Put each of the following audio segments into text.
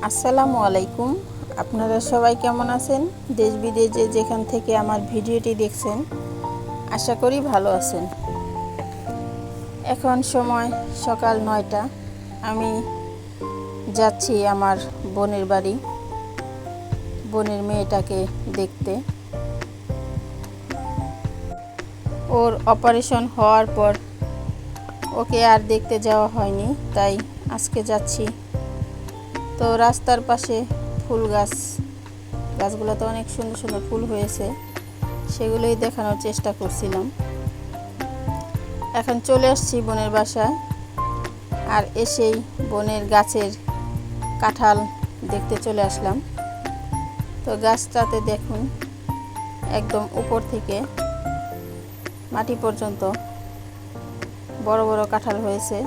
আসসালামু আলাইকুম। আপনারা সবাই কেমন আছেন? দেশ বিদেশে যেখান থেকে আমার ভিডিওটি দেখছেন, আশা করি ভালো আছেন। এখন সময় সকাল 9টা। আমি যাচ্ছি আমার বোনের বাড়ি, বোনের মেয়েটাকে দেখতে। ওর অপারেশন হওয়ার পর ওকে আর দেখতে যাওয়া হয়নি, তাই আজকে যাচ্ছি। তো রাস্তার পাশে ফুল গাছগুলোতে অনেক সুন্দর সুন্দর ফুল হয়েছে, সেগুলোই দেখানোর চেষ্টা করছিলাম। এখন চলে আসছি বোনের বাসায়, আর এসেই বোনের গাছের কাঁঠাল দেখতে চলে আসলাম। তো গাছটাতে দেখুন, একদম উপর থেকে মাটি পর্যন্ত বড় বড় কাঁঠাল হয়েছে।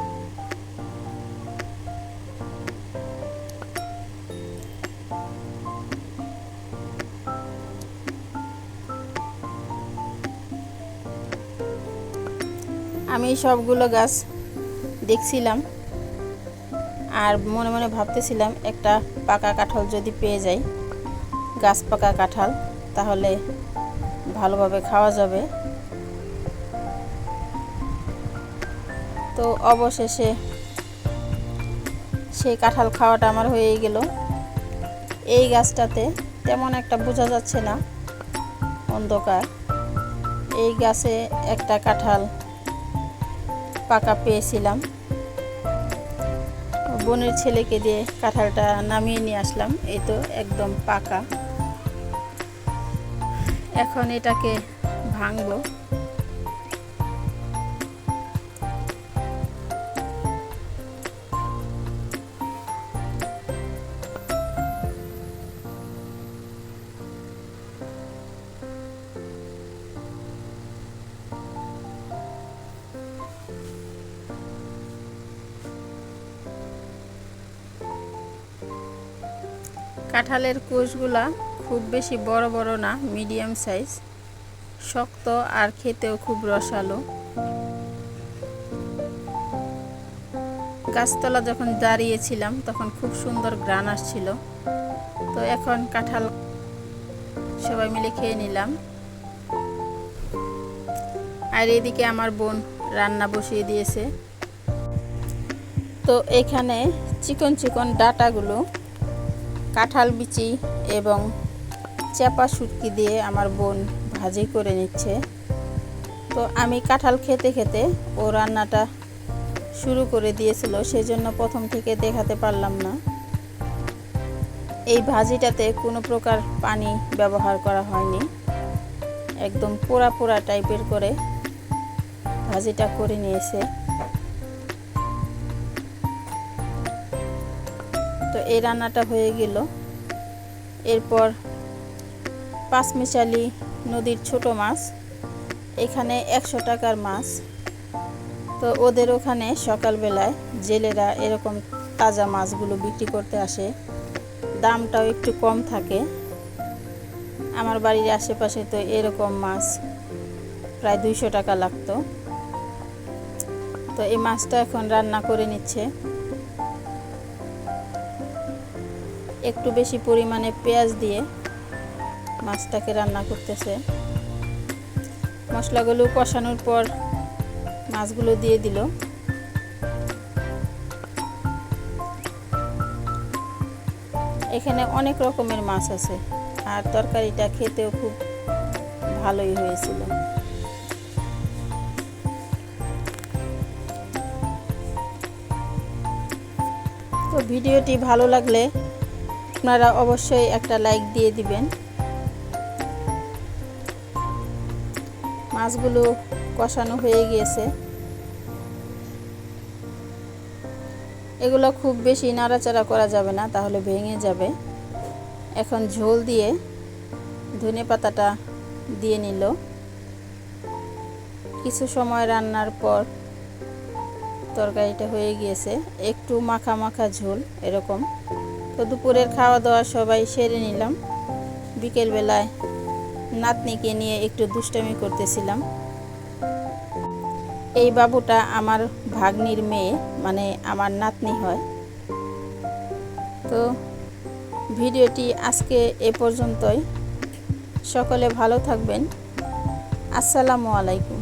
আমি সবগুলো গাছ দেখছিলাম আর মনে মনে ভাবতেছিলাম, একটা পাকা কাঁঠাল যদি পেয়ে যাই, গাছ পাকা কাঁঠাল, তাহলে ভালোভাবে খাওয়া যাবে। তো অবশেষে সেই কাঁঠাল খাওয়াটা আমার হয়েই গেল। এই গাছটাতে তেমন একটা বোঝা যাচ্ছে না, অন্ধকার। এই গাছে একটা কাঁঠাল পাকা পেয়েছিলাম, বোনের ছেলেকে দিয়ে কাঁঠালটা নামিয়ে নিয়ে আসলাম। এই তো একদম পাকা। এখন এটাকে ভাঙবো। কাঁঠালের কোষগুলা খুব বেশি বড় বড় না, মিডিয়াম সাইজ, শক্ত আর খেতেও খুব রসালো। গাছতলা যখন দাঁড়িয়েছিলাম তখন খুব সুন্দর ঘ্রাণ আসছিল। তো এখন কাঁঠাল সবাই মিলে খেয়ে নিলাম। আর এদিকে আমার বোন রান্না বসিয়ে দিয়েছে। তো এখানে চিকন চিকন ডাটাগুলো কাঁঠাল বিচি এবং চাপা শুটকি দিয়ে আমার বোন ভাজি করে নিচ্ছে। তো আমি কাঁঠাল খেতে খেতে ও রান্নাটা শুরু করে দিয়েছিল, সেজন্য প্রথম থেকে দেখাতে পারলাম না। এই ভাজিটাতে কোনো প্রকার পানি ব্যবহার করা হয়নি, একদম পোড়া পোড়া টাইপের করে ভাজিটা করে নিয়েছে। তো এই রান্নাটা হয়ে গেল। এরপর পাঁচমিশালি নদীর ছোট মাছ, এখানে 100 টাকার মাছ। তো ওদের ওখানে সকালবেলায় জেলেরা এরকম তাজা মাছগুলো বিক্রি করতে আসে, দামটাও একটু কম থাকে। আমার বাড়ির আশেপাশে তো এরকম মাছ প্রায় 200 টাকা লাগতো। তো এই মাছটা এখন রান্না করে নিচ্ছে। একটু বেশি পরিমাণে পেঁয়াজ দিয়ে মাছটাকে রান্না করতেছে। মশলাগুলো কষানোর পর মাছগুলো দিয়ে দিল। এখানে অনেক রকমের মাছ আছে, আর তরকারিটা খেতেও খুব ভালোই হয়েছিল। তো ভিডিওটি ভালো লাগলে আপনারা অবশ্যই একটা লাইক দিয়ে দিবেন। মাছগুলো কষানো হয়ে গিয়েছে। এগুলো খুব বেশি নাড়াচাড়া করা যাবে না, তাহলে ভেঙে যাবে। এখন ঝোল দিয়ে ধনেপাতাটা দিয়ে নিল। কিছু সময় রান্নার পর তরকারিটা হয়ে গিয়েছে, একটু মাখা মাখা ঝোল এরকম। তো দুপুরের খাওয়া দাওয়া সবাই সেরে নিলাম। বিকেলবেলায় নাতনিকে নিয়ে একটু দুষ্টামি করতেছিলাম। এই বাবুটা আমার ভাগ্নির মেয়ে, মানে আমার নাতনি হয়। তো ভিডিওটি আজকে এ পর্যন্তই। সকলে ভালো থাকবেন। আসসালামু আলাইকুম।